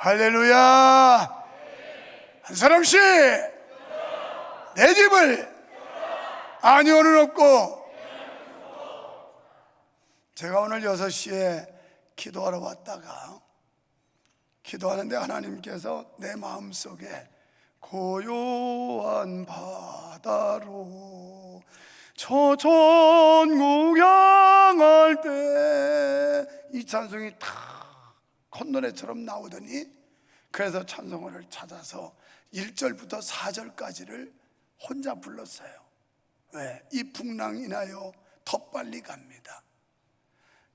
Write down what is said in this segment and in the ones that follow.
할렐루야. 한 사람씩 내 집을 아니오는 없고. 제가 오늘 6시에 기도하러 왔다가 기도하는데 하나님께서 내 마음속에 고요한 바다로 저 전국 향할 때 이 찬송이 다 콧노래처럼 나오더니, 그래서 찬송을 찾아서 1절부터 4절까지를 혼자 불렀어요. 왜? 이 풍랑 인하여 더 빨리 갑니다.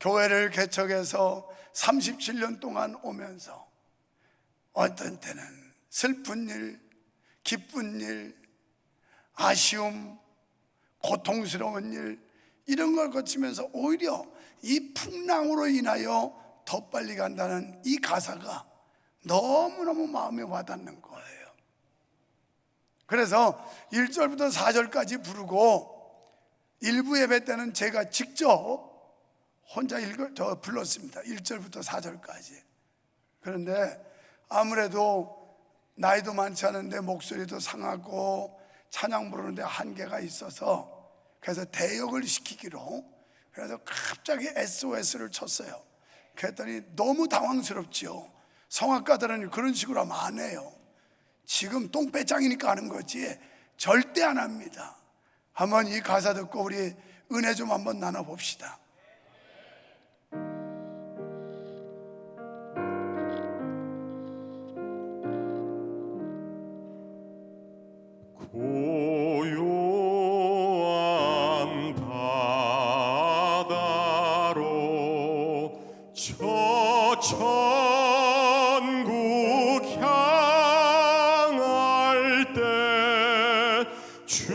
교회를 개척해서 37년 동안 오면서 어떤 때는 슬픈 일, 기쁜 일, 아쉬움, 고통스러운 일, 이런 걸 거치면서 오히려 이 풍랑으로 인하여 더 빨리 간다는 이 가사가 너무너무 마음에 와닿는 거예요. 그래서 1절부터 4절까지 부르고 일부 예배 때는 제가 직접 혼자 불렀습니다. 1절부터 4절까지. 그런데 아무래도 나이도 많지 않은데 목소리도 상하고 찬양 부르는데 한계가 있어서, 그래서 대역을 시키기로, 그래서 갑자기 SOS를 쳤어요. 그랬더니 너무 당황스럽죠. 성악가들은 그런 식으로 하면 안 해요. 지금 똥배짱이니까 하는 거지 절대 안 합니다. 한번 이 가사 듣고 우리 은혜 좀 한번 나눠봅시다. 고요한 바다로 저 천국 향할 때 주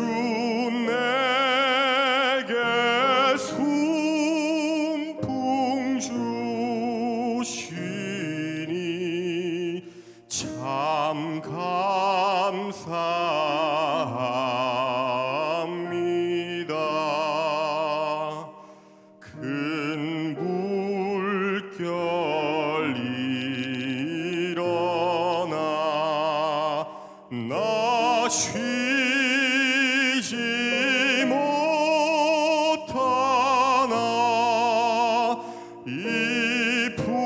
내게 순풍 주시니 참 감사합니다. 큰 물결 일어나 나 쉬지 못하나 이 풍랑으로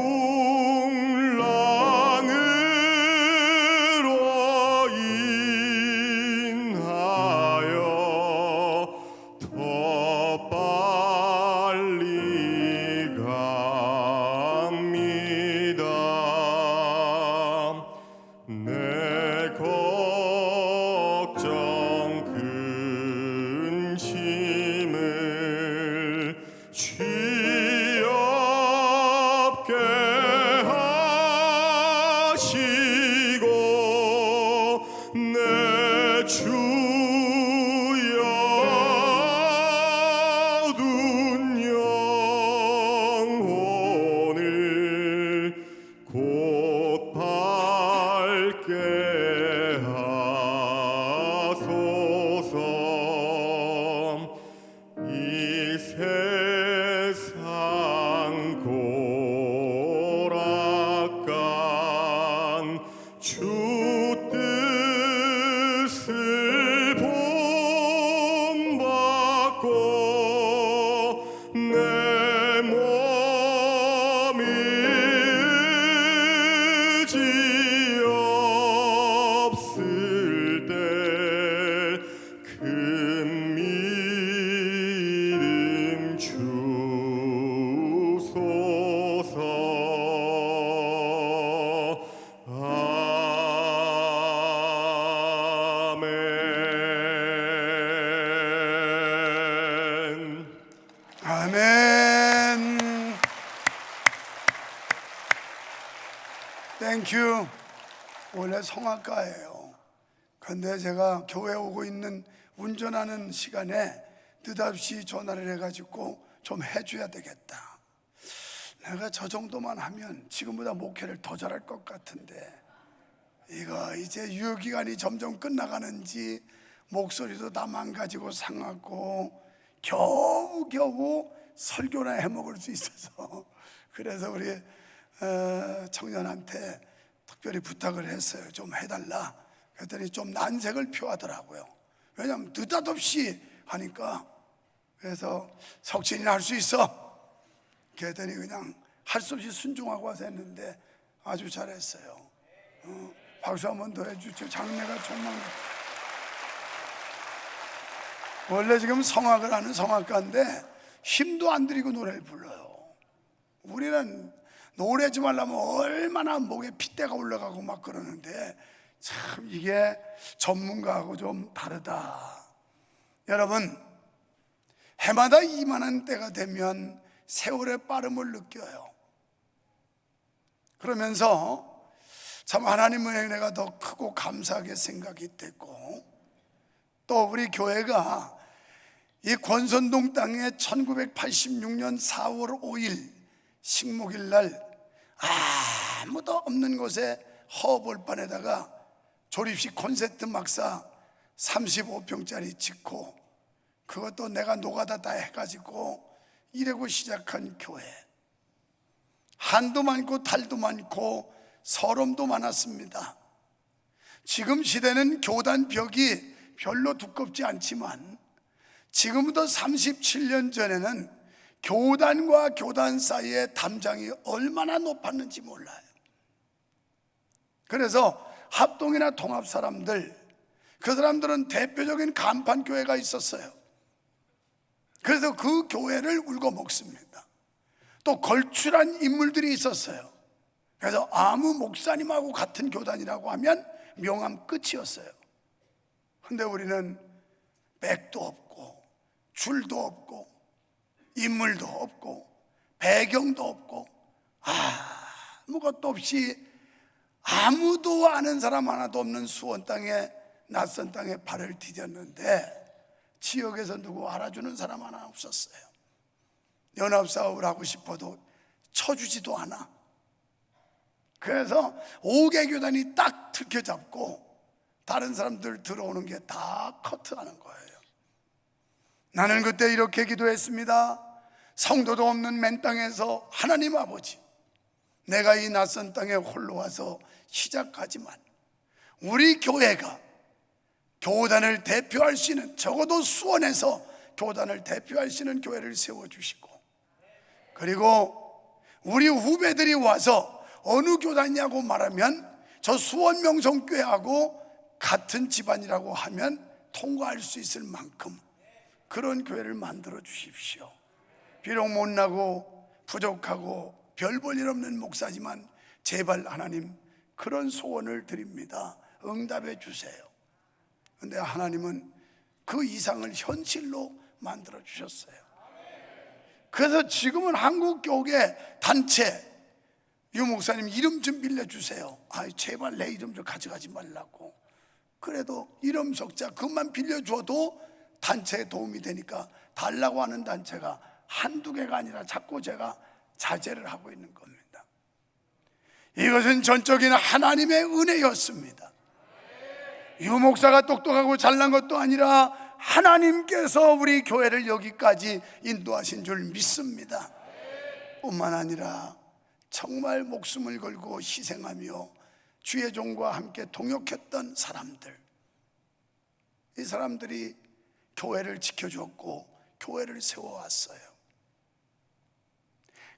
인하여 더 빨리 갑니다. 내 걱정 근심을 취 없게 하시고 내 주여 어두운 영혼을 곧 밝게 하소서. 이 세상 고락간 주 뜻을 본받고 내 몸이 의지 없을 때 큰 믿음 주소서. 아멘. 아멘. 땡큐. 원래 성악가예요. 그런데 제가 교회 오고 있는 운전하는 시간에 느닷없이 전화를 해가지고 좀 해줘야 되겠다. 내가 저 정도만 하면 지금보다 목회를 더 잘할 것 같은데, 이거 이제 유효기간이 점점 끝나가는지 목소리도 다 망가지고 상하고 겨우겨우 설교나 해먹을 수 있어서, 그래서 우리 청년한테 특별히 부탁을 했어요. 좀 해달라. 그랬더니 좀 난색을 표하더라고요. 왜냐하면 느닷없이 하니까. 그래서 석진이는 할 수 있어. 그랬더니 그냥 할 수 없이 순종하고 와서 했는데 아주 잘했어요. 박수 한번 더 해주죠. 장래가 촉망. 원래 지금 성악을 하는 성악가인데 힘도 안 들이고 노래를 불러요. 우리는 노래 좀 하려면 얼마나 목에 핏대가 올라가고 막 그러는데 참 이게 전문가하고 좀 다르다. 여러분, 해마다 이만한 때가 되면 세월의 빠름을 느껴요. 그러면서 참 하나님의 은혜가 더 크고 감사하게 생각이 됐고, 또 우리 교회가 이 권선동 땅에 1986년 4월 5일 식목일 날 아무도 없는 곳에 허벌판에다가 조립식 콘서트 막사 35평짜리 짓고, 그것도 내가 노가다 다 해가지고 이래고 시작한 교회. 한도 많고 탈도 많고 서름도 많았습니다. 지금 시대는 교단 벽이 별로 두껍지 않지만 지금부터 37년 전에는 교단과 교단 사이의 담장이 얼마나 높았는지 몰라요. 그래서 합동이나 통합 사람들, 그 사람들은 대표적인 간판 교회가 있었어요. 그래서 그 교회를 울고 먹습니다. 또 걸출한 인물들이 있었어요. 그래서 아무 목사님하고 같은 교단이라고 하면 명함 끝이었어요. 근데 우리는 백도 없고 줄도 없고 인물도 없고 배경도 없고 아무것도 없이 아무도 아는 사람 하나도 없는 수원 땅에, 낯선 땅에 발을 디뎠는데 지역에서 누구 알아주는 사람 하나 없었어요. 연합사업을 하고 싶어도 쳐주지도 않아. 그래서 5개 교단이 딱 특혀잡고 다른 사람들 들어오는 게 다 커트하는 거예요. 나는 그때 이렇게 기도했습니다. 성도도 없는 맨 땅에서 하나님 아버지, 내가 이 낯선 땅에 홀로 와서 시작하지만 우리 교회가 교단을 대표할 수 있는, 적어도 수원에서 교단을 대표할 수 있는 교회를 세워주시고, 그리고 우리 후배들이 와서 어느 교단이냐고 말하면 저 수원 명성교회하고 같은 집안이라고 하면 통과할 수 있을 만큼 그런 교회를 만들어 주십시오. 비록 못나고 부족하고 별 볼 일 없는 목사지만 제발 하나님 그런 소원을 드립니다. 응답해 주세요. 근데 하나님은 그 이상을 현실로 만들어 주셨어요. 그래서 지금은 한국교계 단체, 유 목사님 이름 좀 빌려주세요. 제발 내 이름 좀 가져가지 말라고. 그래도 이름 적자 그것만 빌려줘도 단체에 도움이 되니까 달라고 하는 단체가 한두 개가 아니라 자꾸 제가 자제를 하고 있는 겁니다. 이것은 전적인 하나님의 은혜였습니다. 유 목사가 똑똑하고 잘난 것도 아니라 하나님께서 우리 교회를 여기까지 인도하신 줄 믿습니다. 뿐만 아니라 정말 목숨을 걸고 희생하며 주의 종과 함께 동역했던 사람들, 이 사람들이 교회를 지켜줬고 교회를 세워왔어요.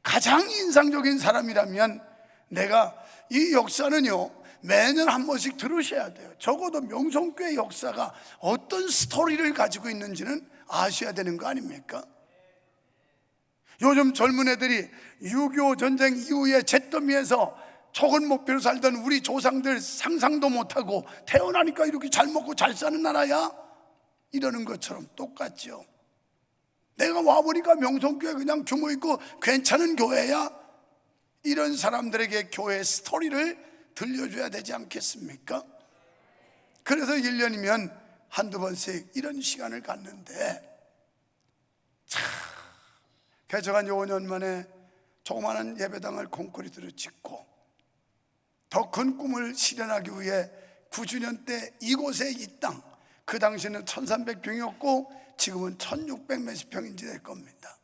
가장 인상적인 사람이라면, 내가 이 역사는요 매년 한 번씩 들으셔야 돼요. 적어도 명성교회 역사가 어떤 스토리를 가지고 있는지는 아셔야 되는 거 아닙니까? 요즘 젊은 애들이 6.25 전쟁 이후에 잿더미에서 촉은 목표로 살던 우리 조상들 상상도 못하고 태어나니까 이렇게 잘 먹고 잘 사는 나라야? 이러는 것처럼 똑같죠. 내가 와보니까 명성교회 그냥 규모 있고 괜찮은 교회야? 이런 사람들에게 교회 스토리를 들려줘야 되지 않겠습니까? 그래서 1년이면 한두 번씩 이런 시간을 갖는데, 개척한 지 5년 만에 조그마한 예배당을 콘크리트로 짓고 더 큰 꿈을 실현하기 위해 9주년 때 이곳에 이 땅, 그 당시에는 1300평이었고 지금은 1600 몇십 평인지 될 겁니다.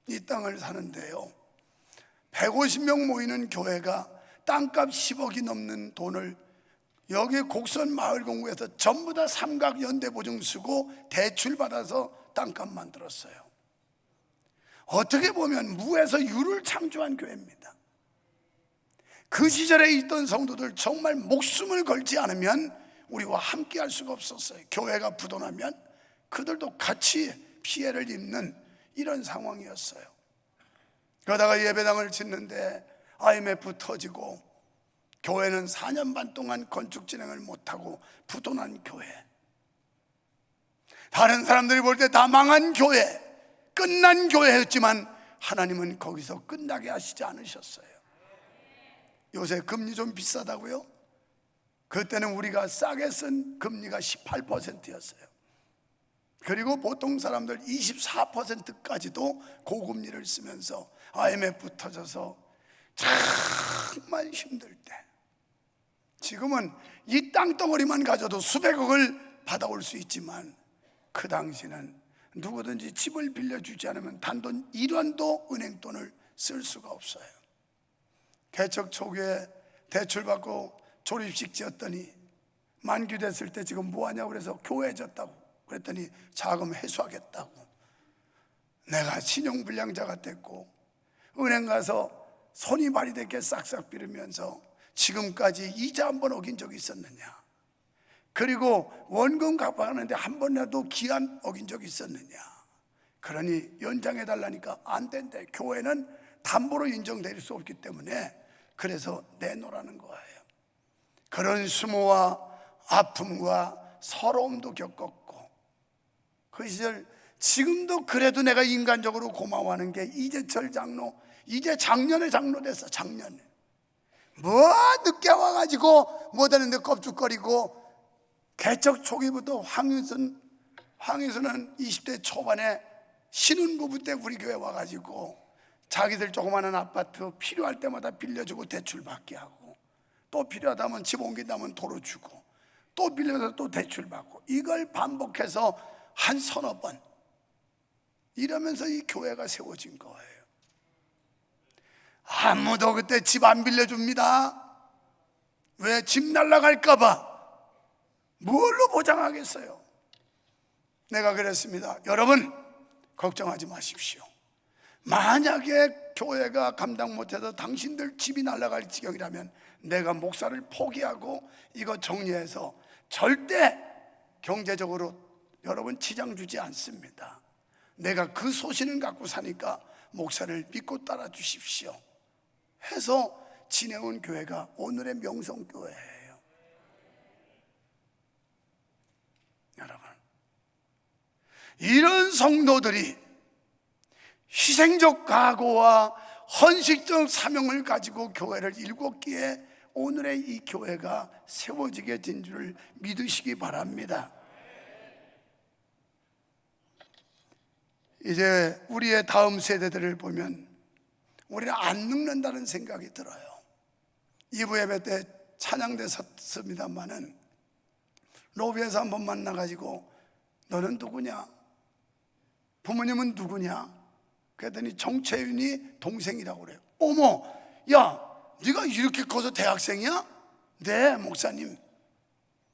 이 땅을 사는데요 150명 모이는 교회가 땅값 10억이 넘는 돈을 여기 곡선 마을공구에서 전부 다 삼각 연대보증 쓰고 대출 받아서 땅값 만들었어요. 어떻게 보면 무에서 유를 창조한 교회입니다. 그 시절에 있던 성도들 정말 목숨을 걸지 않으면 우리와 함께 할 수가 없었어요. 교회가 부도나면 그들도 같이 피해를 입는 이런 상황이었어요. 그러다가 예배당을 짓는데 IMF 터지고 교회는 4년 반 동안 건축 진행을 못하고 부도난 교회. 다른 사람들이 볼 때 다 망한 교회, 끝난 교회였지만 하나님은 거기서 끝나게 하시지 않으셨어요. 요새 금리 좀 비싸다고요? 그때는 우리가 싸게 쓴 금리가 18%였어요. 그리고 보통 사람들 24%까지도 고금리를 쓰면서 IMF 터져서 정말 힘들 때, 지금은 이 땅덩어리만 가져도 수백억을 받아올 수 있지만 그 당시는 누구든지 집을 빌려주지 않으면 단돈 1원도 은행 돈을 쓸 수가 없어요. 개척 초기에 대출받고 조립식 지었더니 만기됐을 때 지금 뭐하냐고 그래서 교회 졌다고 그랬더니 자금 회수하겠다고. 내가 신용불량자가 됐고 은행 가서 손이 발이되게 싹싹 빌으면서 지금까지 이자 한 번 어긴 적이 있었느냐, 그리고 원금 갚아가는데 한 번이라도 기한 어긴 적이 있었느냐. 그러니 연장해 달라니까 안 된대. 교회는 담보로 인정될 수 없기 때문에 그래서 내놓으라는 거예요. 그런 수모와 아픔과 서러움도 겪었고, 그 시절 지금도 그래도 내가 인간적으로 고마워하는 게 이재철 장로, 이제 작년에 장로 됐어. 작년에 뭐 늦게 와가지고 못하는데 껍죽거리고, 개척 초기부터 황유수는 20대 초반에 신혼부부 때 우리 교회 와가지고 자기들 조그마한 아파트 필요할 때마다 빌려주고 대출 받게 하고, 또 필요하다면 집 옮긴다면 도로 주고, 또 빌려서 또 대출 받고, 이걸 반복해서 한 서너 번 이러면서 이 교회가 세워진 거예요. 아무도 그때 집 안 빌려줍니다. 왜? 집 날라갈까봐. 뭘로 보장하겠어요? 내가 그랬습니다. 여러분 걱정하지 마십시오. 만약에 교회가 감당 못해서 당신들 집이 날아갈 지경이라면 내가 목사를 포기하고 이거 정리해서 절대 경제적으로 여러분 지장 주지 않습니다. 내가 그 소신을 갖고 사니까 목사를 믿고 따라 주십시오 해서 지내온 교회가 오늘의 명성교회예요. 여러분, 이런 성도들이 희생적 각오와 헌식적 사명을 가지고 교회를 일궜기에 오늘의 이 교회가 세워지게 된 줄을 믿으시기 바랍니다. 이제 우리의 다음 세대들을 보면 우리는 안 늙는다는 생각이 들어요. 2부 예배 때 찬양대 섰습니다마는 로비에서 한번 만나가지고 너는 누구냐? 부모님은 누구냐? 그랬더니 정채윤이 동생이라고 그래요. 어머, 야, 네가 이렇게 커서 대학생이야? 네, 목사님.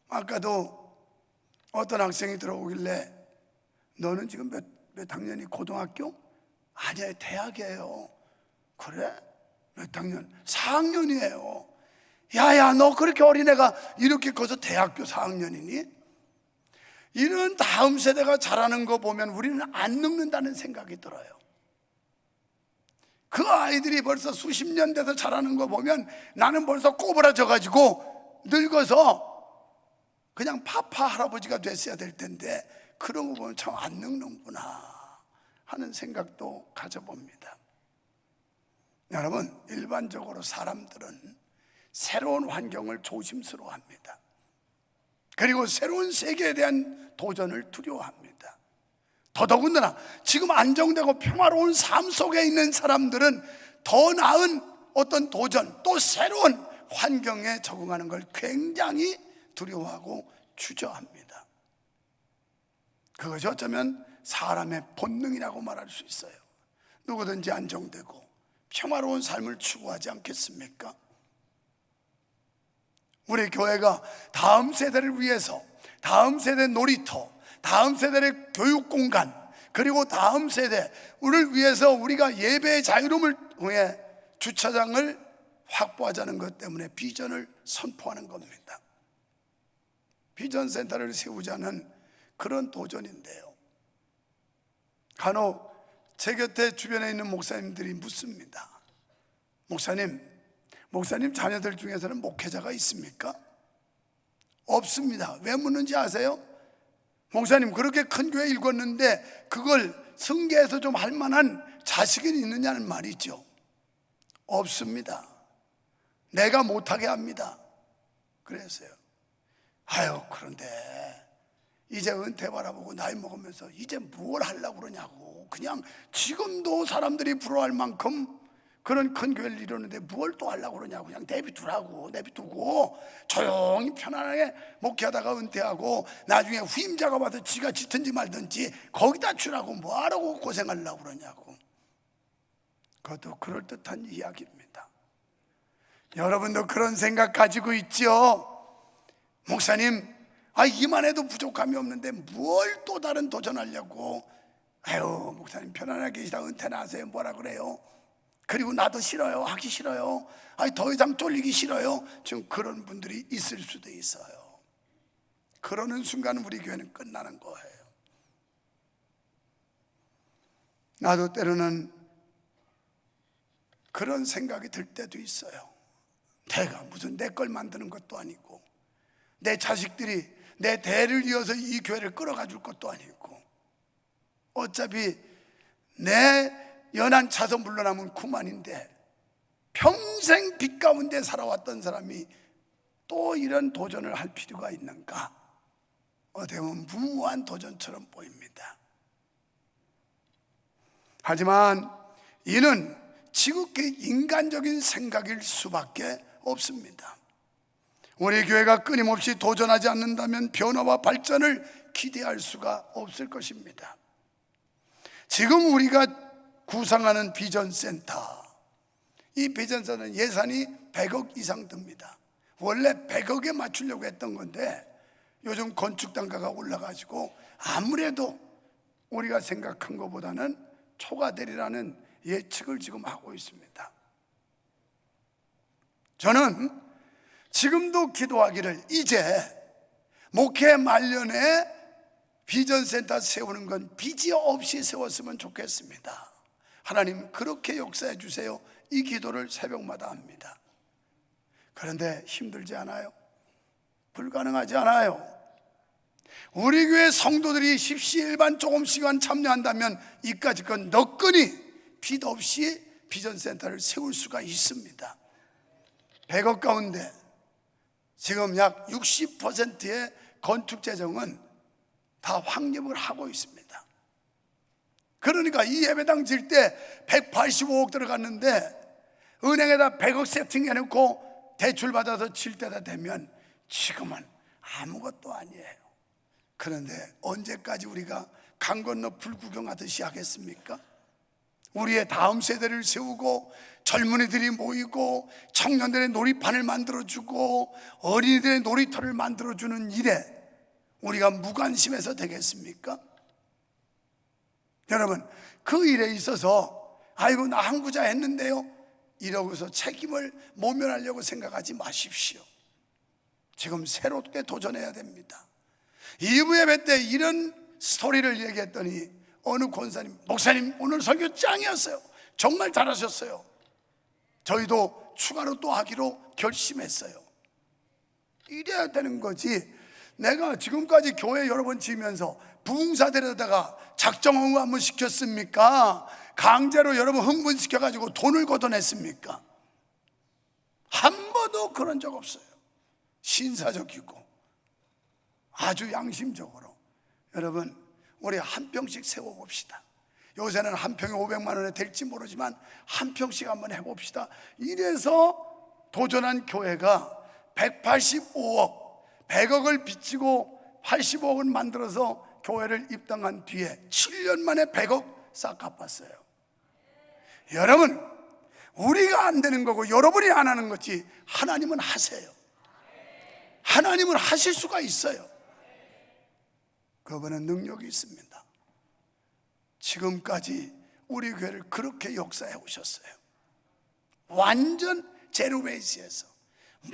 아까도 어떤 학생이 들어오길래 너는 지금 몇 학년이? 고등학교? 아니에요, 대학이에요. 그래? 몇 학년? 4학년이에요. 야야, 너 그렇게 어린애가 이렇게 커서 대학교 4학년이니? 이런 다음 세대가 자라는 거 보면 우리는 안 늙는다는 생각이 들어요. 그 아이들이 벌써 수십 년 돼서 자라는 거 보면 나는 벌써 꼬부라져 가지고 늙어서 그냥 파파 할아버지가 됐어야 될 텐데 그런 거 보면 참 안 늙는구나 하는 생각도 가져봅니다. 여러분, 일반적으로 사람들은 새로운 환경을 조심스러워합니다. 그리고 새로운 세계에 대한 도전을 두려워합니다. 더더군다나 지금 안정되고 평화로운 삶 속에 있는 사람들은 더 나은 어떤 도전, 또 새로운 환경에 적응하는 걸 굉장히 두려워하고 주저합니다. 그것이 어쩌면 사람의 본능이라고 말할 수 있어요. 누구든지 안정되고 평화로운 삶을 추구하지 않겠습니까? 우리 교회가 다음 세대를 위해서, 다음 세대 놀이터, 다음 세대의 교육 공간, 그리고 다음 세대를 위해서 우리가 예배의 자유로움을 통해 주차장을 확보하자는 것 때문에 비전을 선포하는 겁니다. 비전 센터를 세우자는 그런 도전인데요, 간혹 제 곁에 주변에 있는 목사님들이 묻습니다. 목사님 자녀들 중에서는 목회자가 있습니까? 없습니다. 왜 묻는지 아세요? 목사님 그렇게 큰 교회 읽었는데 그걸 승계해서 좀 할 만한 자식이 있느냐는 말이죠. 없습니다. 내가 못하게 합니다. 그랬어요. 그런데 이제 은퇴 바라보고 나이 먹으면서 이제 뭘 하려고 그러냐고. 그냥 지금도 사람들이 부러워할 만큼 그런 큰 교회를 이루는데 뭘 또 하려고 그러냐고. 그냥 내비두고 조용히 편안하게 목회하다가 은퇴하고 나중에 후임자가 와서 지가 짓든지 말든지 거기다 주라고, 뭐하라고 고생하려고 그러냐고. 그것도 그럴듯한 이야기입니다. 여러분도 그런 생각 가지고 있죠? 목사님, 이만해도 부족함이 없는데 뭘 또 다른 도전하려고. 목사님 편안하게 계시다 은퇴나 하세요. 뭐라 그래요? 그리고 나도 싫어요. 하기 싫어요. 더 이상 쫄리기 싫어요. 지금 그런 분들이 있을 수도 있어요. 그러는 순간 우리 교회는 끝나는 거예요. 나도 때로는 그런 생각이 들 때도 있어요. 내가 무슨 내 걸 만드는 것도 아니고, 내 자식들이 내 대를 이어서 이 교회를 끌어가 줄 것도 아니고, 어차피 내 연한 차서 물러나면 그만인데 평생 빛 가운데 살아왔던 사람이 또 이런 도전을 할 필요가 있는가? 어떻게 보면 무모한 도전처럼 보입니다. 하지만 이는 지극히 인간적인 생각일 수밖에 없습니다. 우리 교회가 끊임없이 도전하지 않는다면 변화와 발전을 기대할 수가 없을 것입니다. 지금 우리가 구상하는 비전센터, 이 비전센터는 예산이 100억 이상 듭니다. 원래 100억에 맞추려고 했던 건데 요즘 건축 단가가 올라가지고 아무래도 우리가 생각한 것보다는 초과되리라는 예측을 지금 하고 있습니다. 저는 지금도 기도하기를, 이제 목회 말년에 비전센터 세우는 건 비지 없이 세웠으면 좋겠습니다. 하나님 그렇게 역사해 주세요. 이 기도를 새벽마다 합니다. 그런데 힘들지 않아요? 불가능하지 않아요. 우리 교회 성도들이 십시일반 조금씩만 참여한다면 이까짓 건 너끈히 빚 없이 비전센터를 세울 수가 있습니다. 100억 가운데 지금 약 60%의 건축 재정은 다 확립을 하고 있습니다. 그러니까 이 예배당 질 때 185억 들어갔는데 은행에다 100억 세팅해놓고 대출 받아서 칠 때다 되면 지금은 아무것도 아니에요. 그런데 언제까지 우리가 강 건너 불구경하듯이 하겠습니까? 우리의 다음 세대를 세우고 젊은이들이 모이고 청년들의 놀이판을 만들어주고 어린이들의 놀이터를 만들어주는 일에 우리가 무관심해서 되겠습니까? 여러분, 그 일에 있어서 아이고 나 한 구자 했는데요 이러고서 책임을 모면하려고 생각하지 마십시오. 지금 새롭게 도전해야 됩니다. 2부 예배 때 이런 스토리를 얘기했더니 어느 권사님, 목사님 오늘 설교 짱이었어요. 정말 잘하셨어요. 저희도 추가로 또 하기로 결심했어요. 이래야 되는 거지. 내가 지금까지 교회 여러 번 지으면서 부흥사 데려다가 작정홍보 한번 시켰습니까? 강제로 여러분 흥분시켜가지고 돈을 걷어냈습니까? 한 번도 그런 적 없어요. 신사적이고 아주 양심적으로. 여러분 우리 한 평씩 세워봅시다. 요새는 한 평에 500만 원에 될지 모르지만 한 평씩 한번 해봅시다. 이래서 도전한 교회가 185억 100억을 빚지고 85억을 만들어서 교회를 입당한 뒤에 7년 만에 100억 싹 갚았어요. 여러분 우리가 안 되는 거고 여러분이 안 하는 거지 하나님은 하세요. 하나님은 하실 수가 있어요. 그분은 능력이 있습니다. 지금까지 우리 교회를 그렇게 역사해 오셨어요. 완전 제로베이스에서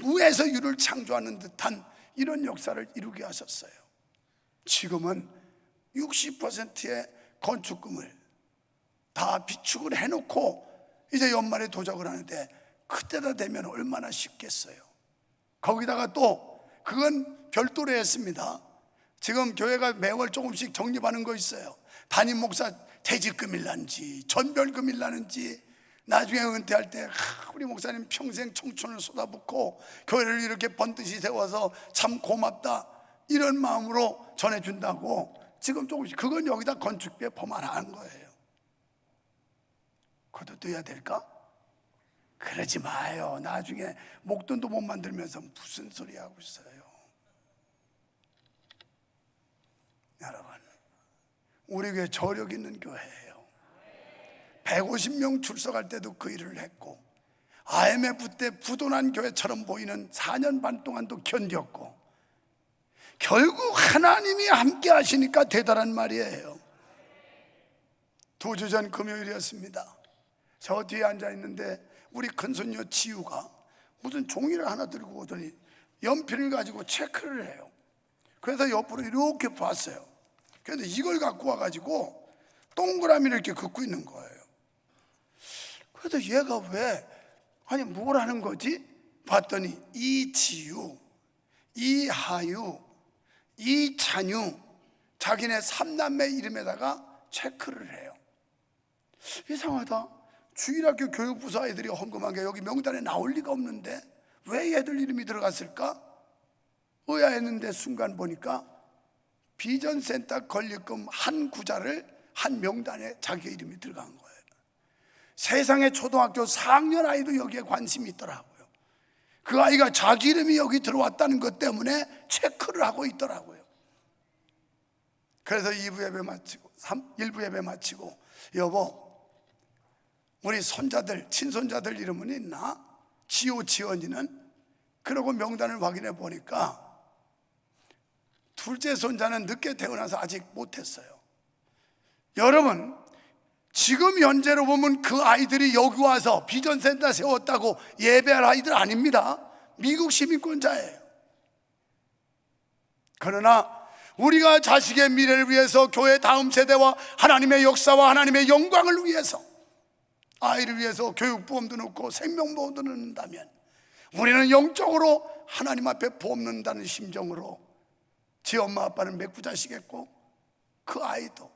무에서 유를 창조하는 듯한 이런 역사를 이루게 하셨어요. 지금은 60%의 건축금을 다 비축을 해놓고 이제 연말에 도적을 하는데, 그때다 되면 얼마나 쉽겠어요. 거기다가 또 그건 별도로 했습니다. 지금 교회가 매월 조금씩 적립하는 거 있어요. 담임 목사 퇴직금일 나는지 전별금일 나는지, 나중에 은퇴할 때 우리 목사님 평생 청춘을 쏟아붓고 교회를 이렇게 번듯이 세워서 참 고맙다, 이런 마음으로 전해준다고 지금 조금씩, 그건 여기다 건축비에 포함한 거예요. 그것도 떠야 될까? 그러지 마요. 나중에 목돈도 못 만들면서 무슨 소리 하고 있어요. 여러분, 우리 교회 저력 있는 교회예요. 150명 출석할 때도 그 일을 했고, IMF 때 부도난 교회처럼 보이는 4년 반 동안도 견뎠고, 결국 하나님이 함께 하시니까 되더란 말이에요. 2주 전 금요일이었습니다. 저 뒤에 앉아 있는데 우리 큰손녀 지우가 무슨 종이를 하나 들고 오더니 연필을 가지고 체크를 해요. 그래서 옆으로 이렇게 봤어요. 그런데 이걸 갖고 와가지고 동그라미를 이렇게 긋고 있는 거예요. 그래서 얘가 왜, 아니 뭘 하는 거지? 봤더니 이지유, 이하유, 이찬유, 자기네 3남매 이름에다가 체크를 해요. 이상하다. 주일학교 교육부서 아이들이 헌금한 게 여기 명단에 나올 리가 없는데 왜 얘들 이름이 들어갔을까? 의아했는데 순간 보니까 비전센터 건립금 한 구자를 한 명단에 자기 이름이 들어간 거예요. 세상에 초등학교 4학년 아이도 여기에 관심이 있더라고요. 그 아이가 자기 이름이 여기 들어왔다는 것 때문에 체크를 하고 있더라고요. 그래서 2부 예배 마치고 1부 예배 마치고, 여보, 우리 손자들, 친손자들 이름은 있나? 지호, 지원이는? 그러고 명단을 확인해 보니까 둘째 손자는 늦게 태어나서 아직 못했어요. 여러분, 지금 현재로 보면 그 아이들이 여기 와서 비전센터 세웠다고 예배할 아이들 아닙니다. 미국 시민권자예요. 그러나 우리가 자식의 미래를 위해서, 교회 다음 세대와 하나님의 역사와 하나님의 영광을 위해서, 아이를 위해서 교육보험도 넣고 생명보험도 넣는다면, 우리는 영적으로 하나님 앞에 보험 넣는다는 심정으로 지 엄마 아빠는 맥부자시겠고, 그 아이도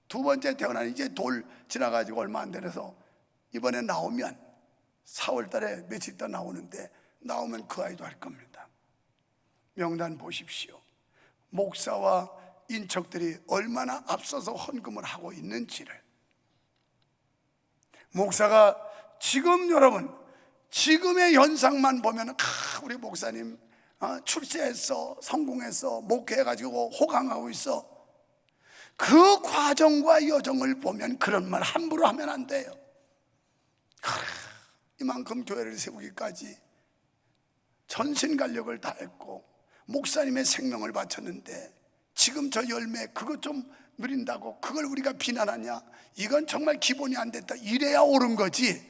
두 번째 태어난 이제 돌 지나가지고 얼마 안 돼서 이번에 나오면 4월 달에 며칠 있다 나오는데, 나오면 그 아이도 할 겁니다. 명단 보십시오. 목사와 인척들이 얼마나 앞서서 헌금을 하고 있는지를. 목사가 지금, 여러분, 지금의 현상만 보면 우리 목사님 출세했어, 성공했어, 목회해가지고 호강하고 있어. 그 과정과 여정을 보면 그런 말 함부로 하면 안 돼요. 이만큼 교회를 세우기까지 전신간력을 다했고 목사님의 생명을 바쳤는데 지금 저 열매 그것 좀 누린다고 그걸 우리가 비난하냐? 이건 정말 기본이 안 됐다. 이래야 옳은 거지.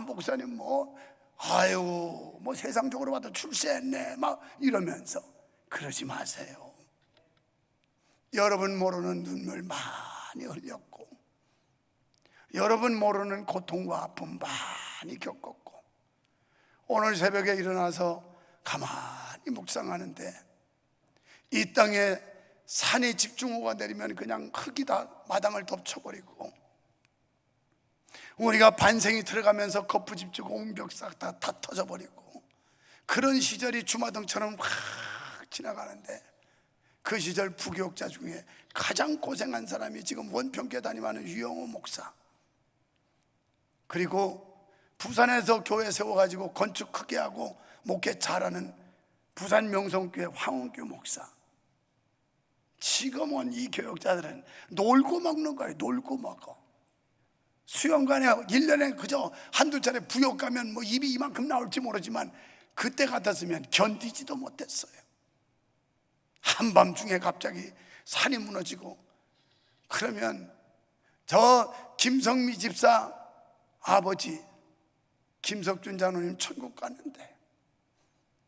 목사님 뭐 세상적으로 봐도 출세했네 막 이러면서 그러지 마세요. 여러분 모르는 눈물 많이 흘렸고, 여러분 모르는 고통과 아픔 많이 겪었고, 오늘 새벽에 일어나서 가만히 묵상하는데 이 땅에 산이 집중호우가 내리면 그냥 흙이 다 마당을 덮쳐버리고, 우리가 반생이 들어가면서 거푸 집주고 옹벽 싹 다 터져버리고, 그런 시절이 주마등처럼 확 지나가는데, 그 시절 부교육자 중에 가장 고생한 사람이 지금 원평교회 담임하는 유영호 목사, 그리고 부산에서 교회 세워가지고 건축 크게 하고 목회 잘하는 부산 명성교회 황원규 목사. 지금은 이 교육자들은 놀고 먹는 거예요. 놀고 먹어. 수영관에 1년에 그저 한두 차례 부욕 가면 뭐 입이 이만큼 나올지 모르지만 그때 같았으면 견디지도 못했어요. 한밤중에 갑자기 산이 무너지고, 그러면 저 김성미 집사 아버지 김석준 장로님 천국 갔는데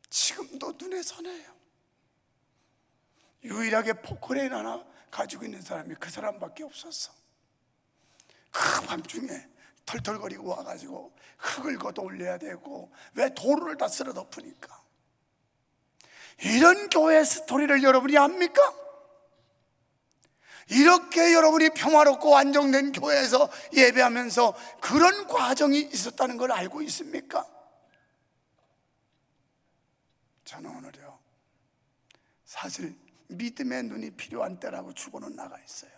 지금도 눈에 선해요. 유일하게 포크레인 하나 가지고 있는 사람이 그 사람밖에 없었어. 그 밤중에 털털거리고 와가지고 흙을 걷어 올려야 되고, 왜 도로를 다 쓸어 덮으니까. 이런 교회 스토리를 여러분이 압니까? 이렇게 여러분이 평화롭고 안정된 교회에서 예배하면서 그런 과정이 있었다는 걸 알고 있습니까? 저는 오늘요, 사실 믿음의 눈이 필요한 때라고 주고는 나가 있어요.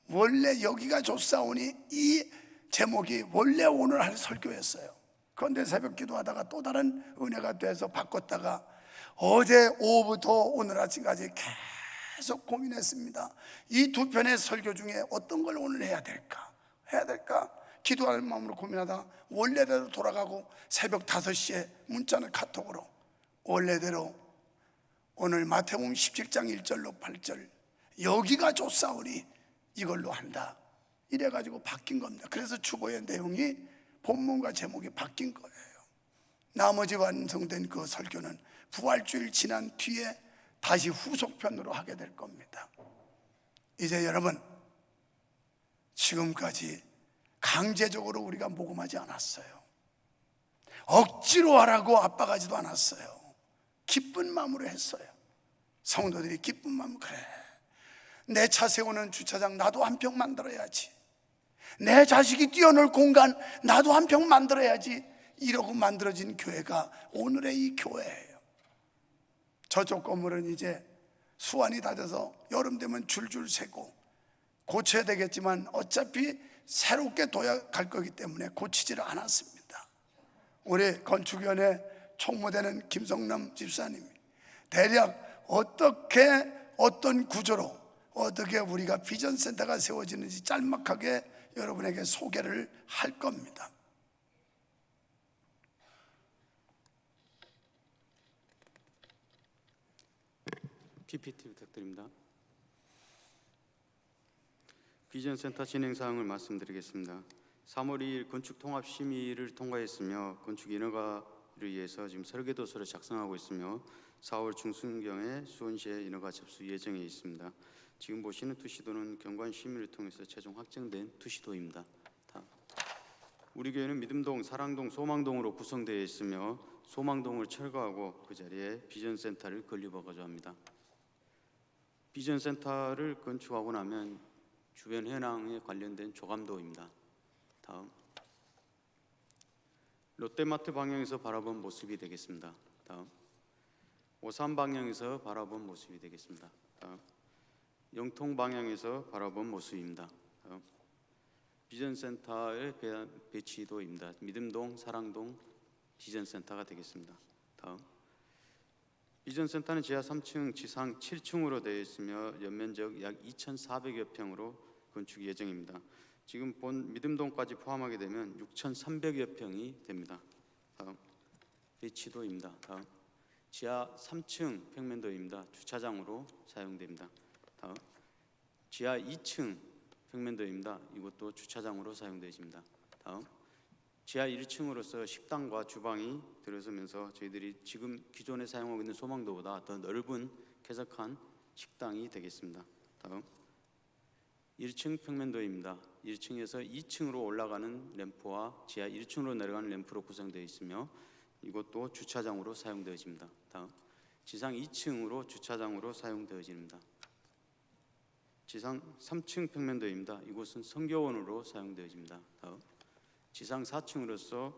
원래 여기가 좋사오니 이 제목이 원래 오늘 할 설교였어요. 그런데 새벽 기도하다가 또 다른 은혜가 돼서 바꿨다가 어제 오후부터 오늘 아침까지 계속 고민했습니다. 이 두 편의 설교 중에 어떤 걸 오늘 해야 될까? 기도할 마음으로 고민하다 원래대로 돌아가고 새벽 5시에 문자는 카톡으로 원래대로 오늘 마태복음 17장 1절로 8절 여기가 좋사오니 이걸로 한다, 이래가지고 바뀐 겁니다. 그래서 주보의 내용이 본문과 제목이 바뀐 거예요. 나머지 완성된 그 설교는 부활주일 지난 뒤에 다시 후속편으로 하게 될 겁니다. 이제 여러분, 지금까지 강제적으로 우리가 모금하지 않았어요. 억지로 하라고 압박하지도 않았어요. 기쁜 마음으로 했어요. 성도들이 기쁜 마음으로, 그래, 내 차 세우는 주차장 나도 한 평 만들어야지, 내 자식이 뛰어놀 공간 나도 한 평 만들어야지, 이러고 만들어진 교회가 오늘의 이 교회예요. 저쪽 건물은 이제 수완이 닫아서 여름 되면 줄줄 새고 고쳐야 되겠지만 어차피 새롭게 도약할 거기 때문에 고치지를 않았습니다. 우리 건축위원회 총무되는 김성남 집사님이 대략 어떤 구조로 어떻게 우리가 비전센터가 세워지는지 짤막하게 여러분에게 소개를 할 겁니다. PPT 부탁드립니다. 비전센터 진행 사항을 말씀드리겠습니다. 3월 2일 건축통합심의를 통과했으며 건축 인허가를 위해서 지금 설계도서를 작성하고 있으며 4월 중순경에 수원시에 인허가 접수 예정에 있습니다. 지금 보시는 투시도는 경관 심의를 통해서 최종 확정된 투시도입니다. 다음. 우리 교회는 믿음동, 사랑동, 소망동으로 구성되어 있으며 소망동을 철거하고 그 자리에 비전센터를 건립하고자 합니다. 비전센터를 건축하고 나면 주변 현황에 관련된 조감도입니다. 다음. 롯데마트 방향에서 바라본 모습이 되겠습니다. 다음. 오산 방향에서 바라본 모습이 되겠습니다. 다음. 영통 방향에서 바라본 모습입니다. 다음. 비전센터의 배치도입니다. 믿음동, 사랑동 비전센터가 되겠습니다. 다음. 비전센터는 지하 3층, 지상 7층으로 되어 있으며 연면적 약 2,400여 평으로 건축 예정입니다. 지금 본 믿음동까지 포함하게 되면 6,300여 평이 됩니다. 다음. 배치도입니다. 다음. 지하 3층 평면도입니다. 주차장으로 사용됩니다. 다음. 지하 2층 평면도입니다. 이것도 주차장으로 사용되어집니다. 다음. 지하 1층으로서 식당과 주방이 들어서면서 저희들이 지금 기존에 사용하고 있는 소망도보다 더 넓은 쾌적한 식당이 되겠습니다. 다음. 1층 평면도입니다. 1층에서 2층으로 올라가는 램프와 지하 1층으로 내려가는 램프로 구성되어 있으며 이것도 주차장으로 사용되어집니다. 다음. 지상 2층으로 주차장으로 사용되어집니다. 지상 3층 평면도입니다. 이곳은 성교원으로 사용되어집니다. 다음. 지상 4층으로서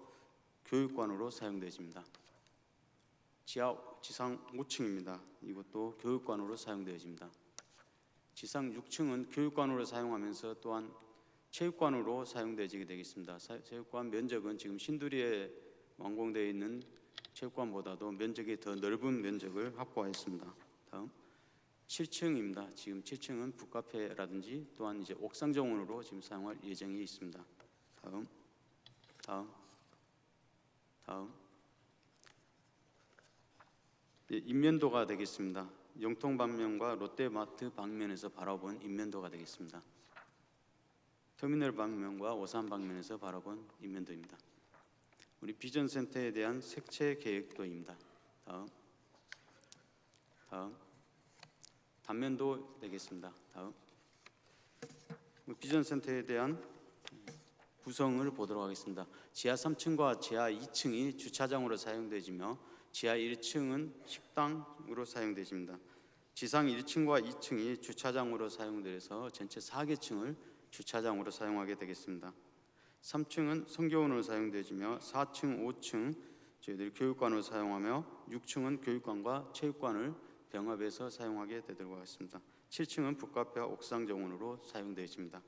교육관으로 사용되어집니다. 지상 5층입니다. 이것도 교육관으로 사용되어집니다. 지상 6층은 교육관으로 사용하면서 또한 체육관으로 사용되어지게 되겠습니다. 체육관 면적은 지금 신두리에 완공되어 있는 체육관보다도 면적이 더 넓은 면적을 확보하였습니다. 다음. 7층입니다. 지금 7층은 북카페라든지 또한 이제 옥상 정원으로 지금 사용할 예정이 있습니다. 다음. 인면도가 되겠습니다. 영통 방면과 롯데마트 방면에서 바라본 인면도가 되겠습니다. 터미널 방면과 오산 방면에서 바라본 인면도입니다. 우리 비전센터에 대한 색채 계획도입니다. 다음 단면도 되겠습니다. 다음 비전센터에 대한 구성을 보도록 하겠습니다. 지하 3층과 지하 2층이 주차장으로 사용되지며 지하 1층은 식당으로 사용되집니다. 지상 1층과 2층이 주차장으로 사용돼서 전체 4개층을 주차장으로 사용하게 되겠습니다. 3층은 성교원으로 사용되지며 4층, 5층 저희들이 교육관으로 사용하며 6층은 교육관과 체육관을 병합해서 사용하게 되도록 하겠습니다. 7층은 북카페와 옥상 정원으로 사용되어집니다.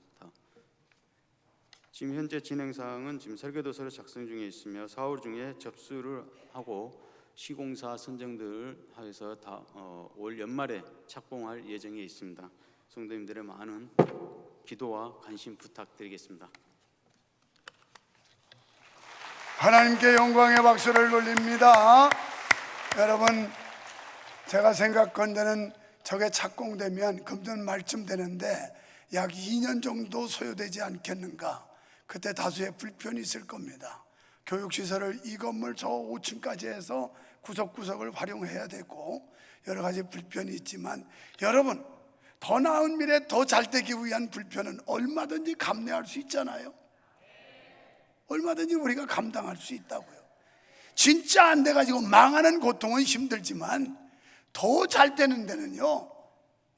지금 현재 진행 사항은 지금 설계도서를 작성 중에 있으며 4월 중에 접수를 하고 시공사 선정들을 하여서 올 연말에 착공할 예정에 있습니다. 성도님들의 많은 기도와 관심 부탁드리겠습니다. 하나님께 영광의 박수를 돌립니다. 여러분, 제가 생각컨대는 저게 착공되면 금년 말쯤 되는데 약 2년 정도 소요되지 않겠는가. 그때 다수의 불편이 있을 겁니다. 교육시설을 이 건물 저 5층까지 해서 구석구석을 활용해야 되고 여러 가지 불편이 있지만, 여러분, 더 나은 미래 더 잘되기 위한 불편은 얼마든지 감내할 수 있잖아요. 얼마든지 우리가 감당할 수 있다고요. 진짜 안 돼가지고 망하는 고통은 힘들지만 더 잘 되는 데는요,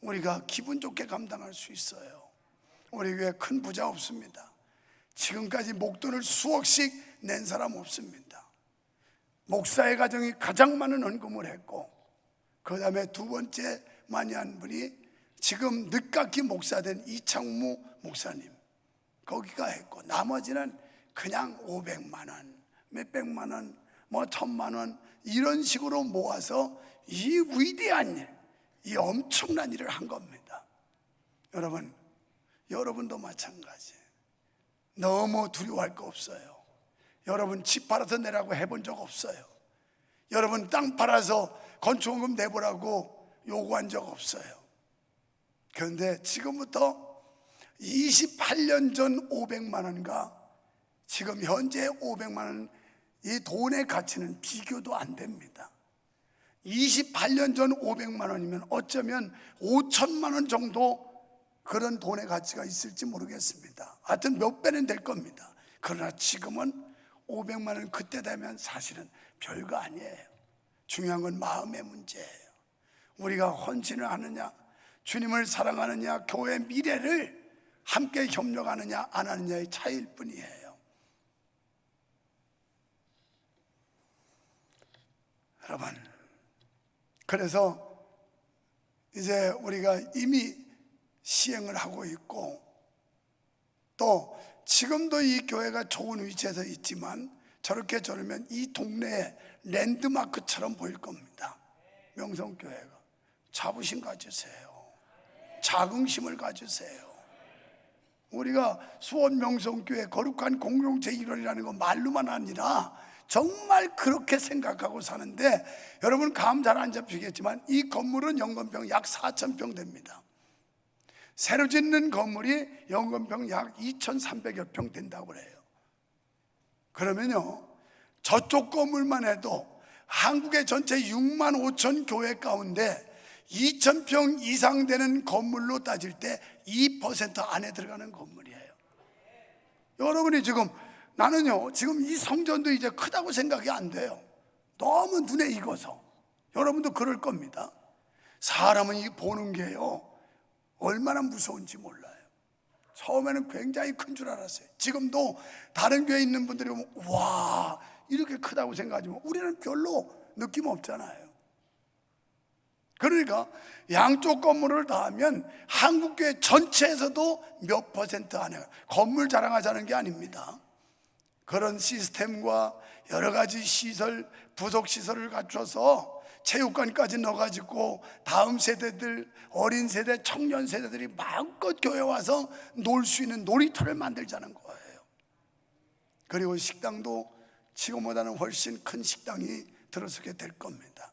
우리가 기분 좋게 감당할 수 있어요. 우리 교회 큰 부자 없습니다. 지금까지 목돈을 수억씩 낸 사람 없습니다. 목사의 가정이 가장 많은 헌금을 했고, 그 다음에 두 번째 많이 한 분이 지금 늦깎이 목사된 이창무 목사님, 거기가 했고, 나머지는 그냥 500만 원, 몇백만 원, 뭐 1000만 원 이런 식으로 모아서 이 위대한 일, 이 엄청난 일을 한 겁니다. 여러분, 여러분도 마찬가지. 너무 두려워할 거 없어요. 여러분 집 팔아서 내라고 해본 적 없어요. 여러분 땅 팔아서 건축원금 내보라고 요구한 적 없어요. 그런데 지금부터 28년 전 500만 원과 지금 현재 500만 원, 이 돈의 가치는 비교도 안 됩니다. 28년 전 500만 원이면 어쩌면 5천만 원 정도 그런 돈의 가치가 있을지 모르겠습니다. 하여튼 몇 배는 될 겁니다. 그러나 지금은 500만 원 그때 되면 사실은 별거 아니에요. 중요한 건 마음의 문제예요. 우리가 헌신을 하느냐, 주님을 사랑하느냐, 교회 미래를 함께 협력하느냐 안 하느냐의 차이일 뿐이에요. 여러분, 그래서 이제 우리가 이미 시행을 하고 있고, 또 지금도 이 교회가 좋은 위치에서 있지만 저렇게 저러면 이 동네에 랜드마크처럼 보일 겁니다. 명성교회가 자부심 가지세요. 자긍심을 가지세요. 우리가 수원 명성교회 거룩한 공동체 일원이라는 거 말로만 아니라 정말 그렇게 생각하고 사는데, 여러분 감 잘 안 잡히겠지만 이 건물은 연건평 약 4,000평 됩니다. 새로 짓는 건물이 연건평 약 2,300여 평 된다고 그래요. 그러면요, 저쪽 건물만 해도 한국의 전체 6만 5천 교회 가운데 2,000평 이상 되는 건물로 따질 때 2% 안에 들어가는 건물이에요. 여러분이 지금, 나는요 지금 이 성전도 이제 크다고 생각이 안 돼요. 너무 눈에 익어서. 여러분도 그럴 겁니다. 사람은 이 보는 게요 얼마나 무서운지 몰라요. 처음에는 굉장히 큰 줄 알았어요. 지금도 다른 교회에 있는 분들이 보면 와 이렇게 크다고 생각하지만 우리는 별로 느낌 없잖아요. 그러니까 양쪽 건물을 다 하면 한국교회 전체에서도 몇 퍼센트 안에, 건물 자랑하자는 게 아닙니다. 그런 시스템과 여러 가지 시설, 부속 시설을 갖춰서 체육관까지 넣어가지고 다음 세대들, 어린 세대, 청년 세대들이 마음껏 교회 와서 놀 수 있는 놀이터를 만들자는 거예요. 그리고 식당도 지금보다는 훨씬 큰 식당이 들어서게 될 겁니다.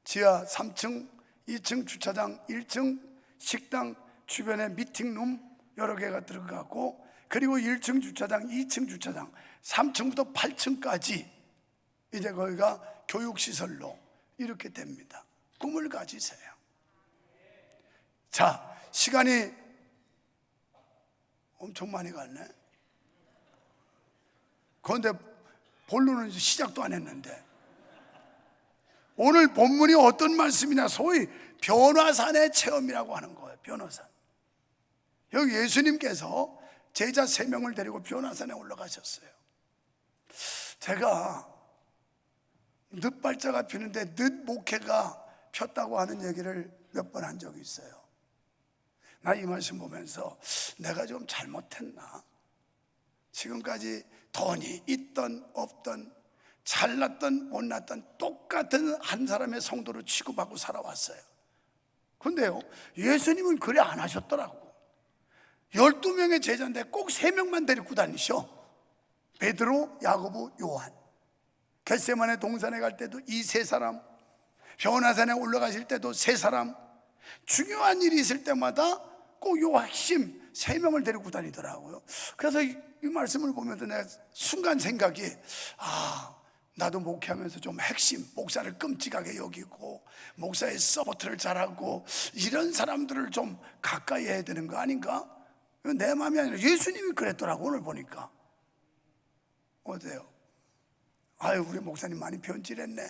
지하 3층, 2층 주차장, 1층 식당 주변에 미팅룸 여러 개가 들어가고, 그리고 1층 주차장, 2층 주차장, 3층부터 8층까지 이제 거기가 교육시설로 이렇게 됩니다. 꿈을 가지세요. 자, 시간이 엄청 많이 갔네. 그런데 본론은 시작도 안 했는데, 오늘 본문이 어떤 말씀이냐, 소위 변화산의 체험이라고 하는 거예요. 변화산. 여기 예수님께서 제자 3명을 데리고 변화산에 올라가셨어요. 제가 늦발자가 피는데 늦목회가 폈다고 하는 얘기를 몇 번 한 적이 있어요. 나 이 말씀 보면서 내가 좀 잘못했나? 지금까지 돈이 있던 없던, 잘났던 못났던 똑같은 한 사람의 성도를 취급하고 살아왔어요. 근데요, 예수님은 그래 안 하셨더라고. 12명의 제자인데 꼭 3명만 데리고 다니셔. 베드로, 야고보, 요한. 겟세마네 동산에 갈 때도 이 3사람, 변화산에 올라가실 때도 3사람, 중요한 일이 있을 때마다 꼭 요 핵심 3명을 데리고 다니더라고요. 그래서 이 말씀을 보면서 내가 순간 생각이, 나도 목회하면서 좀 핵심, 목사를 끔찍하게 여기고 목사의 서포트를 잘하고 이런 사람들을 좀 가까이 해야 되는 거 아닌가? 내 마음이 아니라 예수님이 그랬더라고. 오늘 보니까. 어때요? 아유, 우리 목사님 많이 변질했네.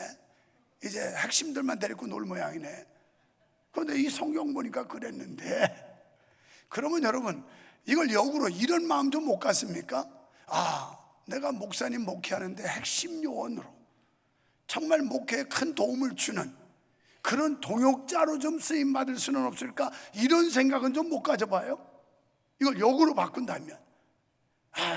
이제 핵심들만 데리고 놀 모양이네. 그런데 이 성경 보니까 그랬는데, 그러면 여러분, 이걸 역으로 이런 마음 좀 못 갔습니까? 내가 목사님 목회하는데 핵심 요원으로 정말 목회에 큰 도움을 주는 그런 동역자로 좀 쓰임 받을 수는 없을까? 이런 생각은 좀 못 가져봐요. 이걸 역으로 바꾼다면,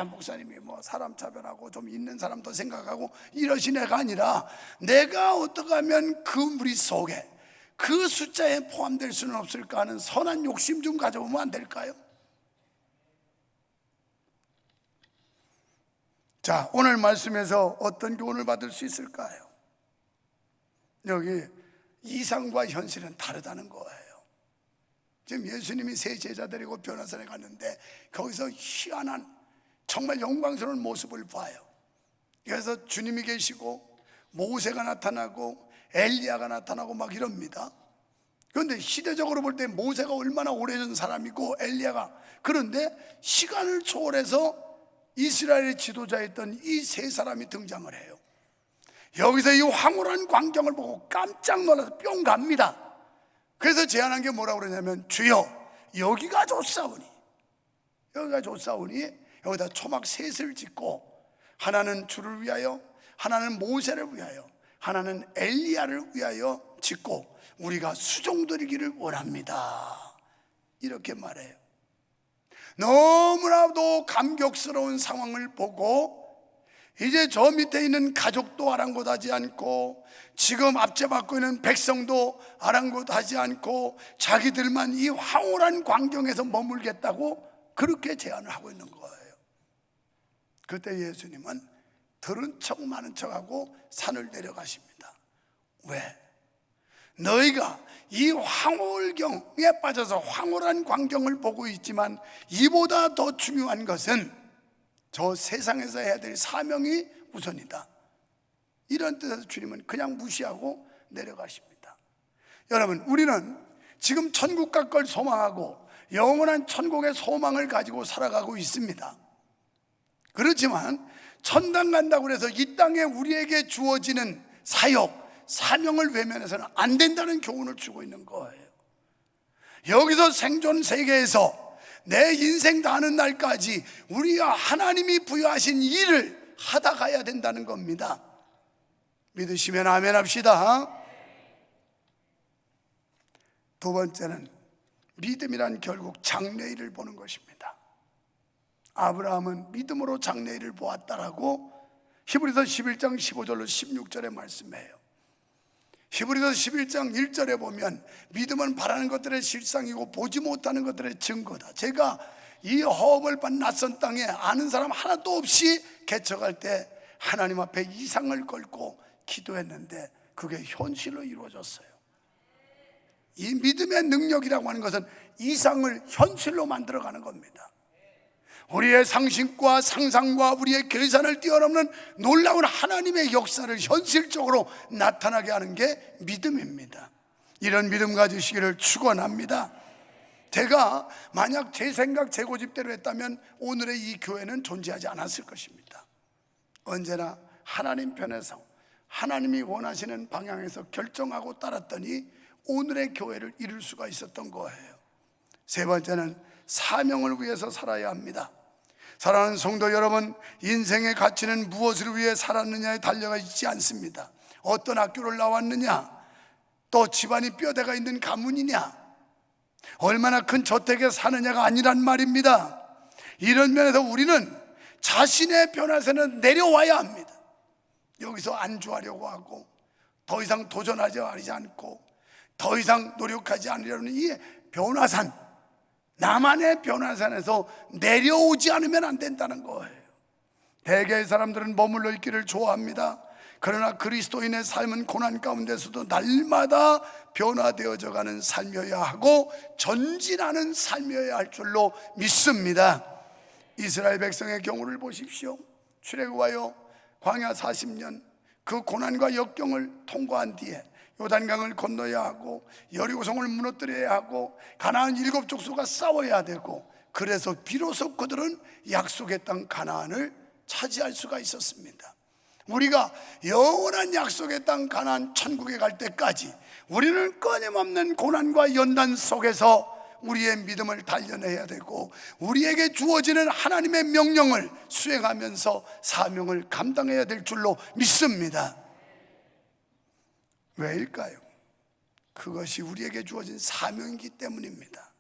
목사님이 뭐 사람 차별하고 좀 있는 사람도 생각하고 이러신 애가 아니라, 내가 어떻게 하면 그 무리 속에 그 숫자에 포함될 수는 없을까 하는 선한 욕심 좀 가져보면 안 될까요? 자, 오늘 말씀에서 어떤 교훈을 받을 수 있을까요? 여기 이상과 현실은 다르다는 거예요. 지금 예수님이 3 제자 데리고 변화산에 갔는데 거기서 희한한 정말 영광스러운 모습을 봐요. 그래서 주님이 계시고 모세가 나타나고 엘리야가 나타나고 막 이럽니다. 그런데 시대적으로 볼 때 모세가 얼마나 오래전 사람이고 엘리야가, 그런데 시간을 초월해서 이스라엘의 지도자였던 이 3사람이 등장을 해요. 여기서 이 황홀한 광경을 보고 깜짝 놀라서 뿅 갑니다. 그래서 제안한 게 뭐라고 그러냐면, 주여 여기가 좋사오니, 여기가 좋사오니 여기다 초막 셋을 짓고, 하나는 주를 위하여, 하나는 모세를 위하여, 하나는 엘리야를 위하여 짓고 우리가 수종드리기를 원합니다. 이렇게 말해요. 너무나도 감격스러운 상황을 보고 이제 저 밑에 있는 가족도 아랑곳하지 않고 지금 압제받고 있는 백성도 아랑곳하지 않고 자기들만 이 황홀한 광경에서 머물겠다고 그렇게 제안을 하고 있는 거예요. 그때 예수님은 들은 척 많은 척하고 산을 내려가십니다. 왜? 너희가 이 황홀경에 빠져서 황홀한 광경을 보고 있지만 이보다 더 중요한 것은 저 세상에서 해야 될 사명이 우선이다. 이런 뜻에서 주님은 그냥 무시하고 내려가십니다. 여러분, 우리는 지금 천국 갈 걸 소망하고 영원한 천국의 소망을 가지고 살아가고 있습니다. 그렇지만 천당 간다고 해서 이 땅에 우리에게 주어지는 사역, 사명을 외면해서는 안 된다는 교훈을 주고 있는 거예요. 여기서 생존 세계에서 내 인생 다하는 날까지 우리가 하나님이 부여하신 일을 하다 가야 된다는 겁니다. 믿으시면 아멘 합시다. 두 번째는 믿음이란 결국 장래일을 보는 것입니다. 아브라함은 믿음으로 장래일을 보았다라고 히브리서 11장 15절로 16절에 말씀해요. 히브리서 11장 1절에 보면 믿음은 바라는 것들의 실상이고 보지 못하는 것들의 증거다. 제가 이 허업을 반 낯선 땅에 아는 사람 하나도 없이 개척할 때 하나님 앞에 이상을 걸고 기도했는데 그게 현실로 이루어졌어요. 이 믿음의 능력이라고 하는 것은 이상을 현실로 만들어가는 겁니다. 우리의 상식과 상상과 우리의 계산을 뛰어넘는 놀라운 하나님의 역사를 현실적으로 나타나게 하는 게 믿음입니다. 이런 믿음 가지시기를 축원합니다. 제가 만약 제 생각 제 고집대로 했다면 오늘의 이 교회는 존재하지 않았을 것입니다. 언제나 하나님 편에서 하나님이 원하시는 방향에서 결정하고 따랐더니 오늘의 교회를 이룰 수가 있었던 거예요. 세 번째는 사명을 위해서 살아야 합니다. 사랑하는 성도 여러분, 인생의 가치는 무엇을 위해 살았느냐에 달려가 있지 않습니다. 어떤 학교를 나왔느냐, 또 집안이 뼈대가 있는 가문이냐, 얼마나 큰 저택에 사느냐가 아니란 말입니다. 이런 면에서 우리는 자신의 변화에서는 내려와야 합니다. 여기서 안주하려고 하고 더 이상 도전하지 않고 더 이상 노력하지 않으려는 이 변화산, 나만의 변화산에서 내려오지 않으면 안 된다는 거예요. 대개의 사람들은 머물러 있기를 좋아합니다. 그러나 그리스도인의 삶은 고난 가운데서도 날마다 변화되어져 가는 삶이어야 하고 전진하는 삶이어야 할 줄로 믿습니다. 이스라엘 백성의 경우를 보십시오. 출애굽하여 광야 40년 그 고난과 역경을 통과한 뒤에 요단강을 건너야 하고 여리고성을 무너뜨려야 하고 가나안 7족속과 싸워야 되고, 그래서 비로소 그들은 약속의 땅 가나안을 차지할 수가 있었습니다. 우리가 영원한 약속의 땅 가나안 천국에 갈 때까지 우리는 끊임없는 고난과 연단 속에서 우리의 믿음을 단련해야 되고 우리에게 주어지는 하나님의 명령을 수행하면서 사명을 감당해야 될 줄로 믿습니다. 왜일까요? 그것이 우리에게 주어진 사명이기 때문입니다.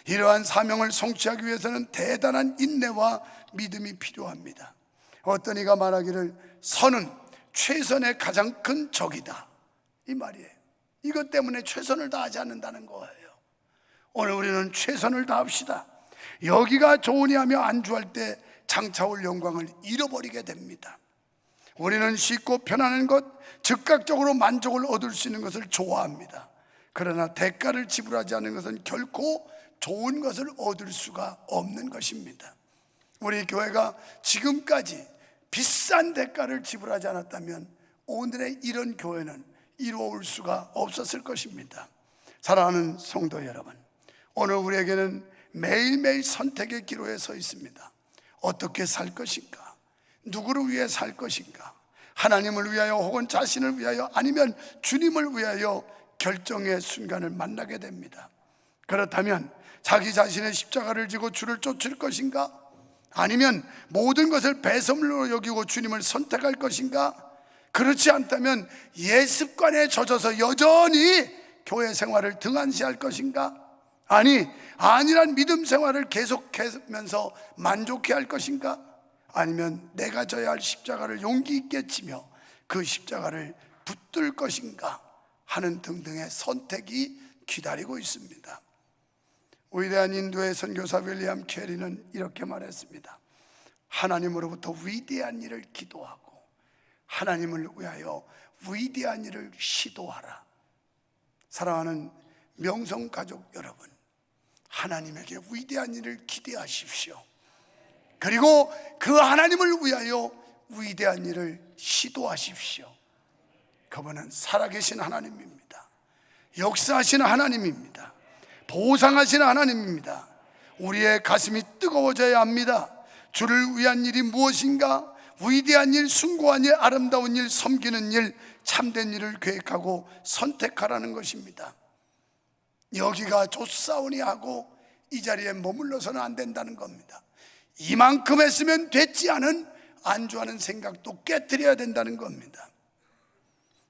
이러한 사명을 성취하기 위해서는 대단한 인내와 믿음이 필요합니다. 어떤 이가 말하기를 선은 최선의 가장 큰 적이다, 이 말이에요. 이것 때문에 최선을 다하지 않는다는 거예요. 오늘 우리는 최선을 다합시다. 여기가 좋으니 하며 안주할 때 장차올 영광을 잃어버리게 됩니다. 우리는 쉽고 편안한 것, 즉각적으로 만족을 얻을 수 있는 것을 좋아합니다. 그러나 대가를 지불하지 않는 것은 결코 좋은 것을 얻을 수가 없는 것입니다. 우리 교회가 지금까지 비싼 대가를 지불하지 않았다면 오늘의 이런 교회는 이루어올 수가 없었을 것입니다. 사랑하는 성도 여러분, 오늘 우리에게는 매일매일 선택의 기로에 서 있습니다. 어떻게 살 것인가? 누구를 위해 살 것인가? 하나님을 위하여 혹은 자신을 위하여 아니면 주님을 위하여 결정의 순간을 만나게 됩니다. 그렇다면 자기 자신의 십자가를 지고 주를 쫓을 것인가? 아니면 모든 것을 배설물로 여기고 주님을 선택할 것인가? 그렇지 않다면 옛 습관에 젖어서 여전히 교회 생활을 등한시할 것인가? 아니란 믿음 생활을 계속하면서 만족해야 할 것인가? 아니면 내가 져야 할 십자가를 용기 있게 지며 그 십자가를 붙들 것인가 하는 등등의 선택이 기다리고 있습니다. 위대한 인도의 선교사 윌리엄 캐리는 이렇게 말했습니다. 하나님으로부터 위대한 일을 기도하고 하나님을 위하여 위대한 일을 시도하라. 사랑하는 명성가족 여러분, 하나님에게 위대한 일을 기대하십시오. 그리고 그 하나님을 위하여 위대한 일을 시도하십시오. 그분은 살아계신 하나님입니다. 역사하시는 하나님입니다. 보상하시는 하나님입니다. 우리의 가슴이 뜨거워져야 합니다. 주를 위한 일이 무엇인가? 위대한 일, 숭고한 일, 아름다운 일, 섬기는 일, 참된 일을 계획하고 선택하라는 것입니다. 여기가 좋사오니 하고 이 자리에 머물러서는 안 된다는 겁니다. 이만큼 했으면 됐지 않은 안주하는 생각도 깨뜨려야 된다는 겁니다.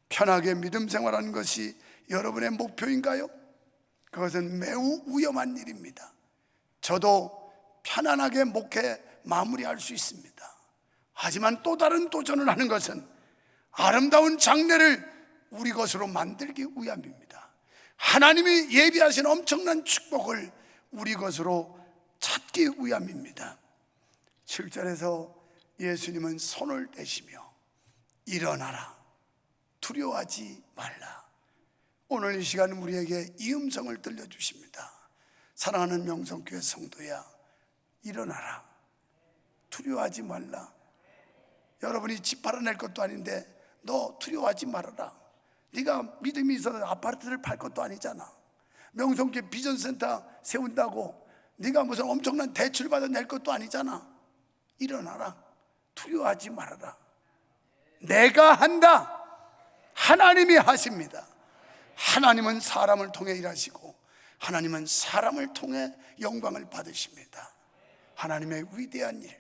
편하게 믿음 생활하는 것이 여러분의 목표인가요? 그것은 매우 위험한 일입니다. 저도 편안하게 목회 마무리할 수 있습니다. 하지만 또 다른 도전을 하는 것은 아름다운 장래를 우리 것으로 만들기 위함입니다. 하나님이 예비하신 엄청난 축복을 우리 것으로 찾기 위함입니다. 7절에서 예수님은 손을 떼시며 일어나라, 두려워하지 말라. 오늘 이 시간 우리에게 이 음성을 들려주십니다. 사랑하는 명성교회 성도야, 일어나라. 두려워하지 말라. 여러분이 집 팔아낼 것도 아닌데 너 두려워하지 말아라. 네가 믿음이 있어서 아파트를 팔 것도 아니잖아. 명성교회 비전센터 세운다고 네가 무슨 엄청난 대출 받아 낼 것도 아니잖아. 일어나라. 두려워하지 말아라. 내가 한다. 하나님이 하십니다. 하나님은 사람을 통해 일하시고 하나님은 사람을 통해 영광을 받으십니다. 하나님의 위대한 일,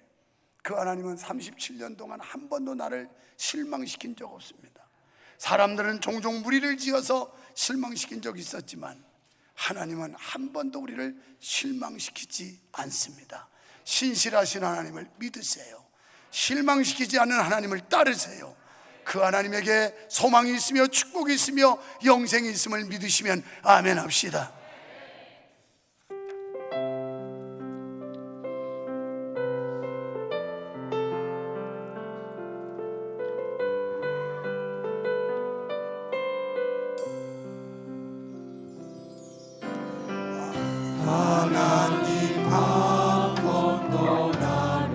그 하나님은 37년 동안 한 번도 나를 실망시킨 적 없습니다. 사람들은 종종 무리를 지어서 실망시킨 적이 있었지만 하나님은 한 번도 우리를 실망시키지 않습니다. 신실하신 하나님을 믿으세요. 실망시키지 않는 하나님을 따르세요. 그 하나님에게 소망이 있으며 축복이 있으며 영생이 있음을 믿으시면 아멘 합시다. 하나님 한 번도 나를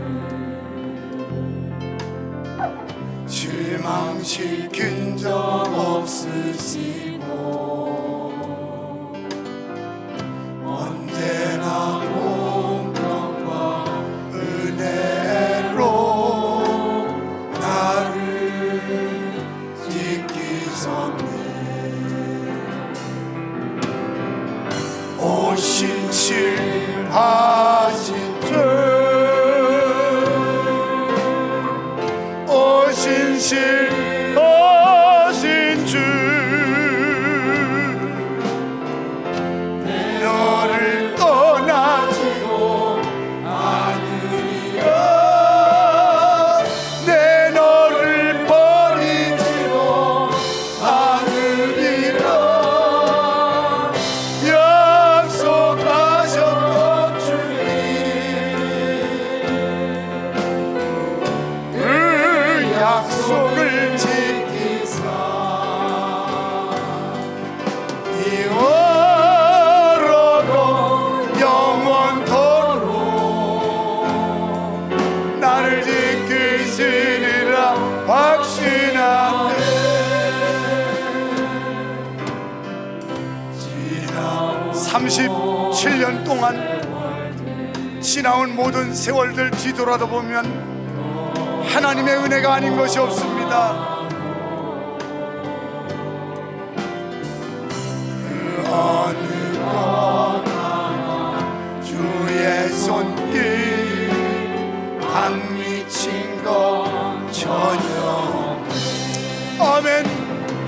실망시킨 적 없으시고 언제나 공평과 은혜로 나를 지키셨네. 신실하신 주, 오 신실하신 주, 너를 떠나지도 않으리라. 내 너를 버리지도 않으리라. 약속을 지키사 이후로도 영원토록 나를 지키시리라 확신하네. 지난 37년 동안 지나온 모든 세월들 뒤돌아다 보면 하나님의 은혜가 아닌 것이 없습니다. 그 어느 것 하나 주의 손길 안 미친 것 전혀. 아멘.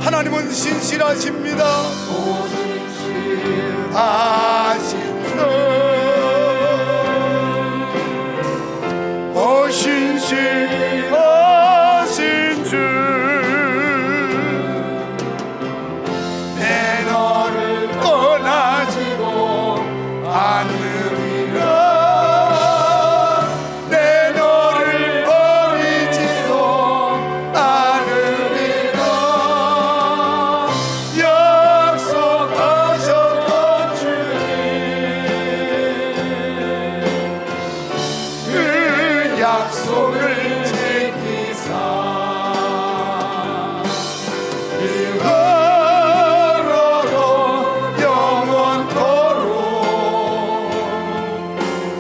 하나님은 신실하십니다. 신실하신 오 신실하신 주, 내 너를 떠나지도 않으리라. 내 너를 버리지도 않으리라. 약속하셨던 주님, 약속을 지키사 이후로도 영원토록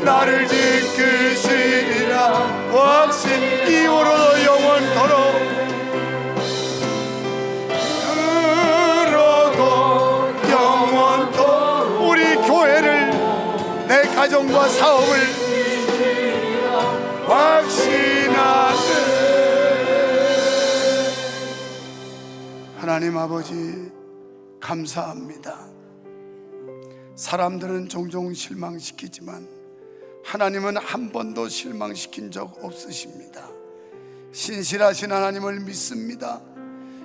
나를 지키시리라 확신. 이후로도 영원토록, 이후로도 영원토록 우리 교회를, 내 가정과 사업을 확신하네. 하나님 아버지 감사합니다. 사람들은 종종 실망시키지만 하나님은 한 번도 실망시킨 적 없으십니다. 신실하신 하나님을 믿습니다.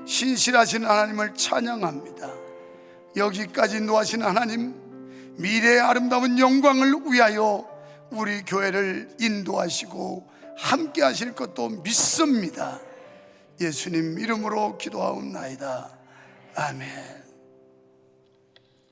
신실하신 하나님을 찬양합니다. 여기까지 노하신 하나님, 미래의 아름다운 영광을 위하여 우리 교회를 인도하시고 함께 하실 것도 믿습니다. 예수님 이름으로 기도하옵나이다. 아멘.